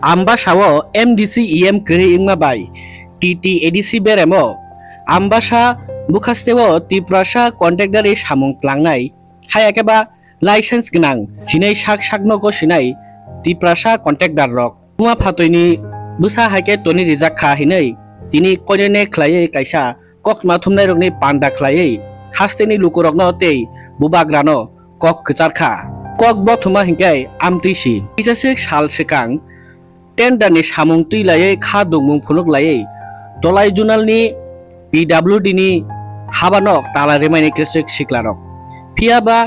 Ambasawo MDC EM kiri ingmabai TTADC beremo ambasa bukastewo tiprasa kontakdari samung tlangnai hayakeba license gnang hinai saknoko sinai tiprasa kontakdar rok uma phatoini busa haike toni rijak kha hinai tini koine khlaiye kaisa kokma thumnai rokni panda khlaiye hasteni lukurokno tei bubagrano kok kcharkha kok bothuma hingkai amtisi kisase sal sekang टेंडारनि सामुं तुइलायै खा दुंमुं फुनुक लायै Dalai जुनालनि PWD नि हाबानक ताला रेमाइनि क्रेसक सिक्लारक फियाबा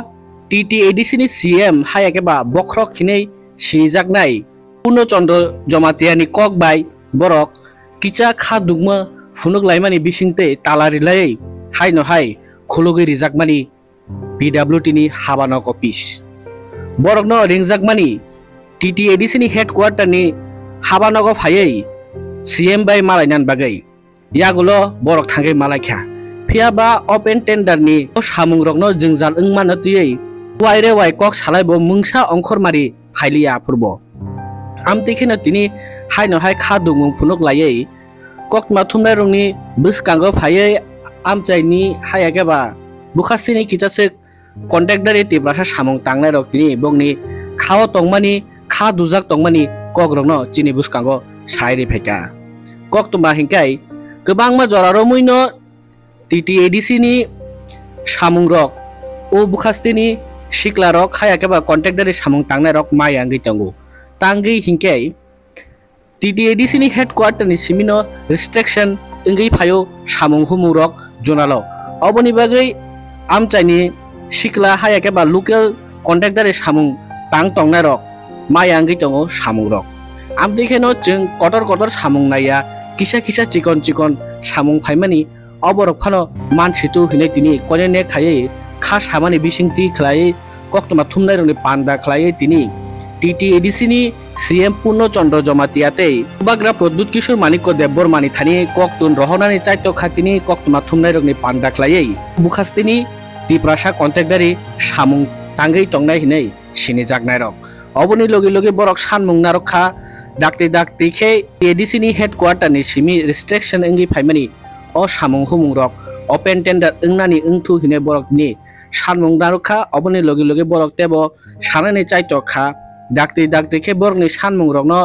TTADC नि CM हायाकेबा बख्रक खिनै सिजाकनाय Purnachandra जमातियानि कक bye बरक किचा खा दुंमा फुनुक लायमानि बिसिंते ताला रिलायै हायनो हाय खुलुगै रिजाकमानि PWD नि हाबानक office बरकनो रिंजाकमानि TTADC नि हेडक्वार्टर नि हाबानगो फायै CM बाय मालायनान बागै यागुलो बरक थांगै मालायख्या फियाबा ओपेन टेंडार नि सामुं रकनो जोंजाल ओंमानो तुयै वाइरे वाइ कक सालायबो मुंसा अंखरमारि फाइलिया फुरबो आमतिखेनो तिनि हायनो हाय खा दुंमुं फुनुक लायै ककमा थुमनाय रंनि बुसकांगो फायै आमचाइनि हायाकेबा बुखासिनि किचासे कन्ट्रेक्टरि तिब्रासा सामुं तांनाय रक तिनि बंनि खाओ तंमानि खा दुजाक तंमानि कक रंनो चिनि बुसकांगो साइरि फेका कक तुमा हिंकाय गोबांमा जरारो मुइनो TTADC नि सामुं रक ओ बुखास्तिनि सिक्ला रक हायाकेबा कन्ट्रेक्टरि सामुं तांनाय रक मायांगै तंगो तांगै हिंकाय TTADC नि हेडक्वार्टर नि सिमिनो रिस्ट्रिक्शन इंगै फायो सामुं हुमुं रक जोनालो अबनि बागै आमचाइनि सिक्ला हायाकेबा लोकल कन्ट्रेक्टरि सामुं तां तंनाय रक मायांगै तंगो सामुं रक आमदिखेनो जों कटर कटर सामुं नाया किसा किसा चिकन चिकन सामुं फाइमानि अबरक फानो मानसितु हिनै तिनि कनेने खायै खा सामानि बिसिंति खलायै कक्तमा थुमनाय रंनि पान्दा खलायै तिनि TTADC नि CM पूर्णचन्द्र जमातियाते बाग्रा प्रद्युत किशोर मानिक्य देबबर्मानि थानि कक्तुन रहनानि चाइतो खातिनि कक्तमा थुमनाय रंनि पान्दा खलायै बुखास्तिनि तिप्रासा कन्ट्रेक्टरि सामुं तांगै तंनाय हिनै सिनि जागनाय रक अबनि लगे लगे बरक सानमुं नारखा दाक्ते खे TTADC नि हेडक्वार्टर नि सिमि रिस्ट्रिक्शन इंगि फाइमानि अ सामुं हुमुं रक ओपेन टेंडार इंनानि इंथु हिने बरक नि सानमुं नारखा अबनि लगे लगे बरक तेबो सानानि चाइतो खा दाक्ते खे बरक नि सानमुं रकनो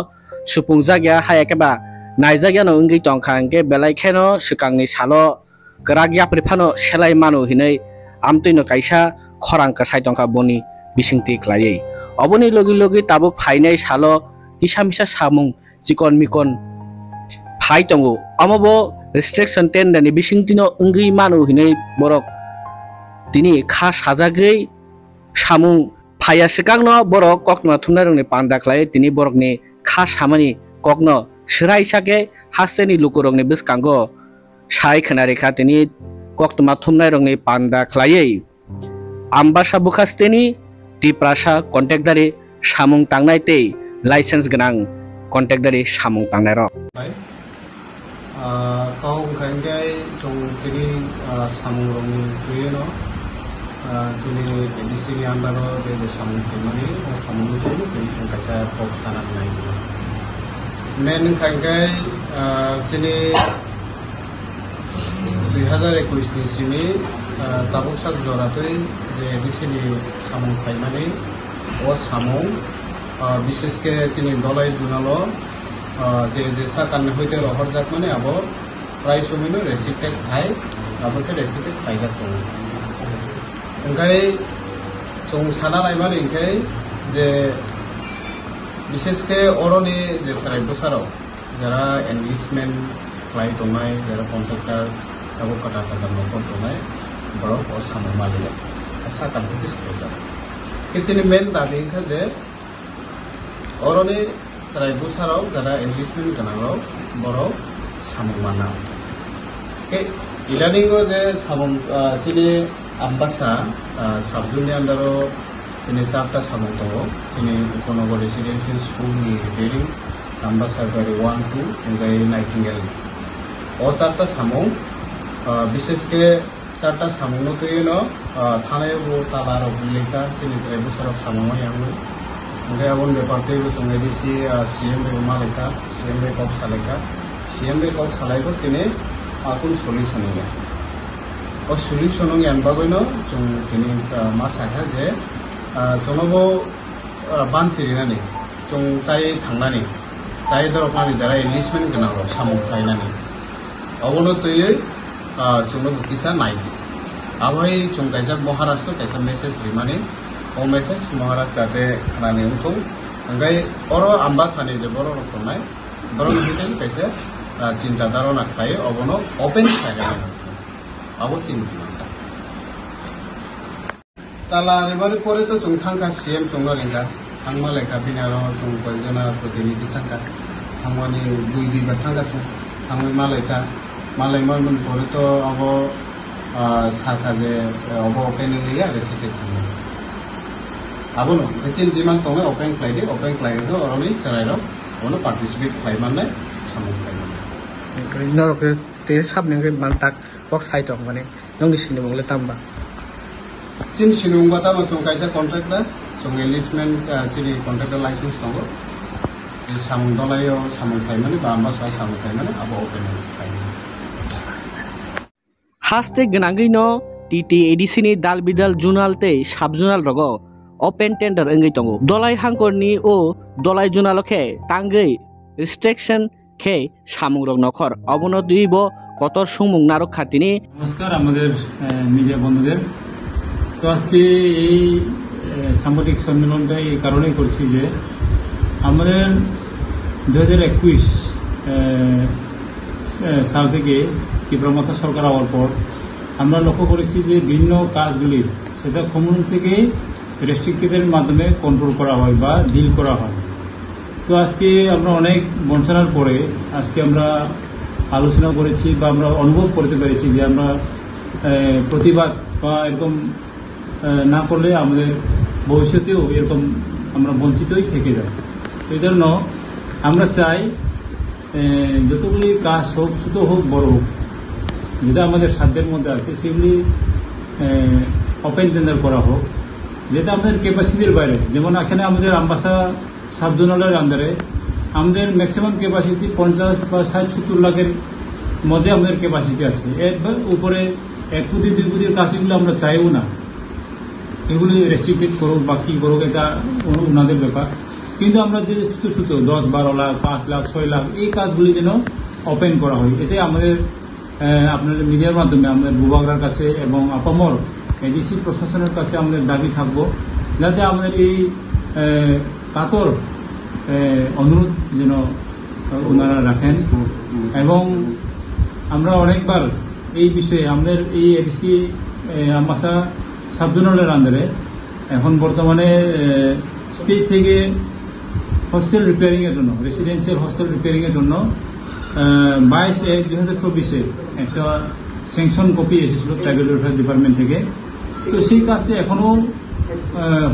सुपुं जाग्या हायाकेबा नायजाग्यानो इंगि तंखा इंगे बेलायखेनो सिकांनि सालो गराग याप्रि फानो सेलाय मानु हिनै आमतैनो काइसा खरांका साइतंखा बनि बिसिंति खलायै अबनि लगे लगे ताबुक फाइनाय सालो किसा मिसा सामुं चिकन मिकन फाइ तंगो अमबो रिस्ट्रिक्शन टेंडारनि बिसिंतिनो इंगै मानु हिनै बरक तिनि खा साजागै सामुं फाया सिकांनो बरक कक्तमा थुमनाय रंनि पान्दा खलायै तिनि बरकनि खा सामानि ककनो सिराय साके हास्तेनि लुकुरंनि बिसकांगो साय खोनारेखा तिनि कक्तमा थुमनाय रंनि पान्दा खलायै आम्बासा बुखास्तेनि तिप्रासा कन्ट्रेक्टरि सामुं तांनाय ते लाइसेंस गोनां कन्ट्रेक्टरि सामुं तांनाय रक kau kangkai song kini samung rong tuyo kini di sini andaro de samung kini samung itu kini song kaisa pop sana nai men kangkai kini 2021 ni sini tabuk sak joratoi de di sini samung kaimani o samung বিশেষ করে চিনি দলাই জুনালো যে যে সাকান হইতে রহর যাক মানে আবো প্রায় সময়নো রেসিপটেক খাই আবকে রেসিপটেক খাই যাক ওঙ্কাই সং সানা নাইমার ইনকাই যে বিশেষ করে অরনি যে সারাই বসারাও যারা এনগেজমেন্ট ফ্লাই দমাই যারা কন্ট্রাক্টর আবো কাটা কাটা নকর দমাই বড় ও সামু মালিক সাকান হইতে স্কুল যাক কিছিনি মেন দাবি যে অরনি সারাই বসারাও যারা এনগেজমেন্ট গানারাও বড় সামু মানা কে ইদানিঙ্গো যে সামু চিনি आम्बासा साबजुनि आन्दारो जोंनि चारटा सामुं दङ जोंनि उपनगर रेसिडेन्सियेल स्कुलनि बिल्डिं आम्बासा बारि 1 2 ओमफ्राय नाइटिंगेल अ चारटा सामुं बिसेसके चारटा सामुंनो तैनो थानायाव तालाराव बिलेखा जोंनि जिराय बोसोराव सामुंआव याङो ओमफ्राय आबन बेपारतैबो जों एडिसि CM मालायखा CM कप सालायखा CM कप सालायखौ जोंनि आकुन सलिउसन होयो ओ सलिउसन यानबागैनो जों दिनै मा साखा जे जोंनावबो बानसिरिनानै जों जाय थांनानै जाय दरखारि जारा इनभेस्टमेन्ट गोनां सामु खायनानै अबनो तैयै जोंनो बुकिसा नायदि आबहाय जों गायजाक महाराष्ट्र कायसा मेसेज रिमानि ओ मेसेज महाराष्ट्र जाते खानानै उनखौ ओंखाय अर आम्बासानि जे बर' रखमनाय बर' निहितेन कायसा चिन्ता धारणा खायो अबनो ओपेन खायगानो आबो चिन्ता ताला रेबारि परे तो जों थांखा CM जों लिंगा थांमा लेखा बिनारो जों बयजना प्रतिनिधि थांखा थांमानि दुइ बा थांखा जों थांमै मालायखा मालायमोन परे तो आबो साखा जे अबो ओपेन गैया रेसिटेक्सन आबोनो एचिन डिमान्ड दङ ओपेन खालायदि ओपेन खालायदो अरनि चरायरो अनो पार्टिसिपेट खालायमाननाय सामु खालायमाननाय नरक ते साबने मान ताक बक्स हाइ दं माने नोंनि सिनि मंगले तामबा चिन सिनुंबा तामा जों कायसा कन्ट्राक्टर जों एलिसमेन्ट सिरि कन्ट्राक्टर लाइसेन्स दङ ए सामु दलायो सामु खालायमाने बा आम्बासा सामु खालायमाने आबो open खालायमाने हास्ते गनांगैनो TTADC ni dal bidal junal te sub junal rogo open tender engai tongo dolai hangkorni o dolai junaloke tangai restriction ke samung rok nokhor obono duibo kotor sumung narok khatini নমস্কার আমাদের media বন্ধুদের তো আজকে এই সাংবাদিক সম্মেলনটা এই কারণেই করছি যে আমাদের 2021 সাল থেকে ত্রিপুরা সরকার হওয়ার পর আমরা লক্ষ্য করেছি যে ভিন্ন কাজগুলি সেটা কমিউনিটি থেকে রেস্ট্রিক্টেডের মাধ্যমে কন্ট্রোল করা হয় বা ডিল করা হয় তো আজকে আমরা অনেক বঞ্চনার পরে আজকে আমরা আলোচনা করেছি বা আমরা অনুভব করতে পেরেছি যে আমরা প্রতিবাদ বা এরকম না করলে আমাদের ভবিষ্যতেও এরকম আমরা বঞ্চিতই থেকে যাই এই জন্য আমরা চাই যতগুলি কাজ হোক ছোট হোক বড় হোক যেটা আমাদের সাধ্যের মধ্যে আছে সেগুলি ওপেন টেন্ডার করা হোক যেটা আমাদের ক্যাপাসিটির বাইরে যেমন এখানে আমাদের আম্বাসা সাব জোনালের আন্ডারে আমাদের ম্যাক্সিমাম ক্যাপাসিটি 50 বা 60-70 লাখের মধ্যে আমাদের ক্যাপাসিটি আছে এর উপরে 1 কোটি 2 কোটির কাজগুলো আমরা চাইও না এগুলি রেস্ট্রিক্টেড করুক বা কি করুক এটা ওনাদের ব্যাপার কিন্তু আমরা যে ছোট ছোট 10-12 লাখ 5 লাখ 6 লাখ এই কাজগুলি যেন ওপেন করা হয় এতে আমাদের আপনাদের মিডিয়ার মাধ্যমে আমাদের ভূভাগরার কাছে এবং আপামর এডিসি প্রশাসনের কাছে আমাদের দাবি থাকবো যাতে আমাদের এই কাতর অনুরোধ যেন ওনারা রাখেন এবং আমরা অনেকবার এই বিষয়ে আমাদের এই এডিসি আম্বাসা সাবজোনালের আন্ডারে এখন বর্তমানে স্টেট থেকে হস্টেল রিপেয়ারিং এর জন্য রেসিডেন্সিয়াল হস্টেল রিপেয়ারিং এর জন্য 22/1/2024 একটা স্যাংশন কপি এসেছিল ট্রাইবাল ওয়েলফেয়ার ডিপার্টমেন্ট থেকে তো সেই কাজটা এখনো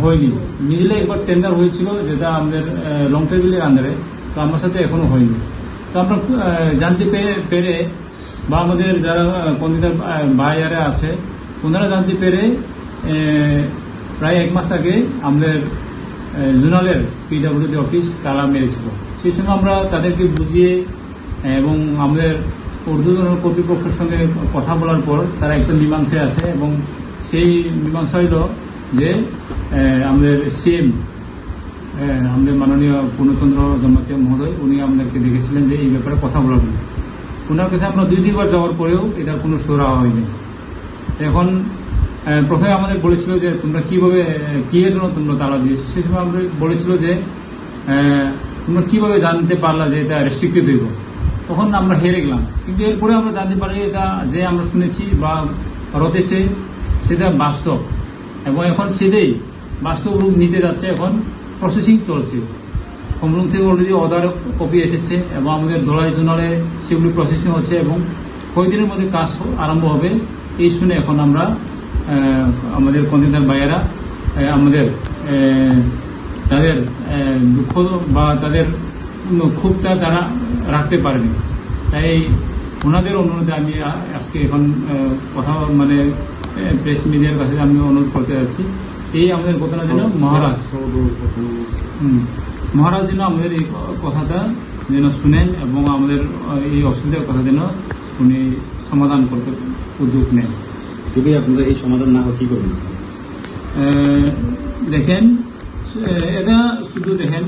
হয়নি মিডিলে একবার টেন্ডার হয়েছিল যেটা আমাদের লং টেবিলের আন্ডারে তো আমার সাথে এখনো হয়নি তো আমরা জানতে পেরে বা আমাদের যারা কন্দিদার ভাইয়ারা আছে ওনারা জানতে পেরে প্রায় 1 মাস আগে আমাদের জোনালের PWD অফিস তালা মেরেছিল সেই সময় আমরা তাদেরকে বুঝিয়ে এবং আমাদের ঊর্ধ্বতন কর্তৃপক্ষের সঙ্গে কথা বলার পর তারা একটা মীমাংসায় আছে এবং সেই মীমাংসা হইল যে আমাদের CM আমাদের মাননীয় পূর্ণচন্দ্র জমাতিয়া মহোদয় উনি আমাদেরকে দেখেছিলেন যে এই ব্যাপারে কথা বলার জন্য ওনার কাছে আমরা 2-2বার যাওয়ার পরেও এটার কোনো সুরা হয়নি এখন প্রথমে আমাদের বলেছিল যে তোমরা কিভাবে কি এর জন্য তোমরা তালা দিয়েছো সেই সময় আমরা বলেছিল যে তোমরা কিভাবে জানতে পারলা যে এটা রেস্ট্রিক্টেড হইব তখন আমরা হেরে গেলাম কিন্তু এরপরে আমরা জানতে পারি এটা যে আমরা শুনেছি বা রতেছে সেটা বাস্তব এবং এখন সেটাই বাস্তব রূপ নিতে যাচ্ছে এখন প্রসেসিং চলছে হোমরুম থেকে অলরেডি অর্ডার কপি এসেছে এবং আমাদের দোলাই জোনালে সেগুলি প্রসেসিং হচ্ছে এবং কয়েকদিনের মধ্যে কাজ আরম্ভ হবে এই শুনে এখন আমরা আমাদের কন্টেনার ভাইয়েরা আমাদের তাদের দুঃখ বা তাদের ক্ষোভটা তারা রাখতে পারেনি তাই ওনাদের অনুরোধে আমি আজকে এখন কথা মানে প্রেস মিডিয়ার কাছে আমি অনুরোধ করতে যাচ্ছি এই আমাদের ঘটনা যেন মহারাজ মহারাজ যেন আমাদের এই কথাটা যেন শুনেন এবং আমাদের এই অসুবিধার কথা যেন উনি সমাধান করতে উদ্যোগ নেন। যদি আপনারা এই সমাধান না হয় কি করবেন? দেখেন, এটা শুধু দেখেন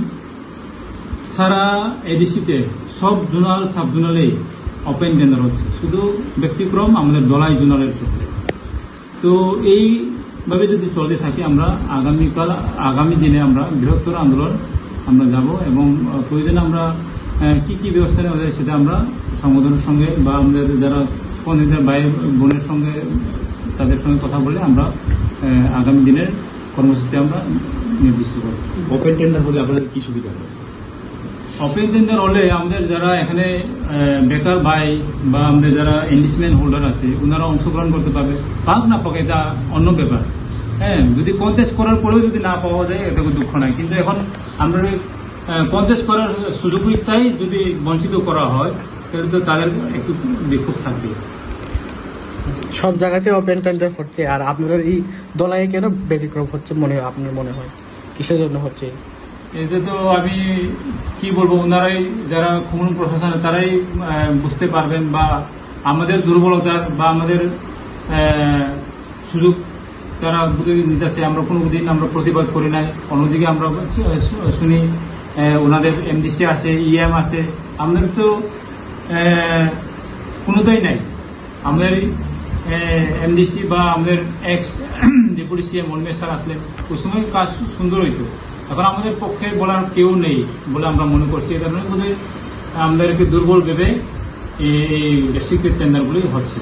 সারা এডিসিতে সব জোনাল সাব জোনালেই ওপেন টেন্ডার হচ্ছে, শুধু ব্যতিক্রম আমাদের দলাই জোনালের ক্ষেত্রে। তো এইভাবে যদি চলতে থাকে আমরা আগামী দিনে আমরা বৃহত্তর আন্দোলন আমরা যাব এবং প্রয়োজনে আমরা কি কি ব্যবস্থা নেওয়া যায় সেটা আমরা সংগঠনের সঙ্গে বা আমাদের যারা কর্মীদের ভাই বোনের সঙ্গে তাদের সঙ্গে কথা বলে আমরা আগামী দিনের কর্মসূচি আমরা নির্দিষ্ট করব। ওপেন টেন্ডার হলে আপনাদের কি সুবিধা হবে? ওপেন টেন্ডার হলে আমাদের যারা এখানে বেকার ভাই বা আমাদের যারা এনলিস্টমেন্ট হোল্ডার আছে ওনারা অংশগ্রহণ করতে পারবে। পাক না পাক এটা অন্য ব্যাপার। হ্যাঁ, যদি কন্টেস্ট করার পরেও যদি না পাওয়া যায় এটা দুঃখ নাই, কিন্তু এখন আমরা কন্টেস্ট করার সুযোগটাই যদি বঞ্চিত করা হয় তাহলে তো তাদের একটু বিক্ষোভ থাকবে। সব জায়গাতে ওপেন টেন্ডার হচ্ছে, আর আপনাদের এই দলায় কেন ব্যতিক্রম হচ্ছে আপনার মনে হয় কিসের জন্য হচ্ছে? এতে তো আমি কি বলবো, ওনারাই যারা খুমুন প্রশাসন তারাই বুঝতে পারবেন বা আমাদের দুর্বলতার বা আমাদের সুযোগ তারা বুঝে নিতেছে। আমরা কোনোদিন আমরা প্রতিবাদ করি নাই, অন্যদিকে আমরা শুনি ওনাদের এমডিসি আছে, ইএম আছে, আমাদের তো কোনোটাই নাই। আমাদের এমডিসি বা আমাদের এক্স ডেপুটি সিএম মনমের স্যার আসলেন, ওই সময় কাজ সুন্দর হইতো। এখন আমাদের পক্ষে বলার কেউ নেই বলে আমরা মনে করছি। এই কারণে বোধহয় আমাদেরকে দুর্বল ভেবে এই ডিস্ট্রিক্টের টেন্ডারগুলি হচ্ছে।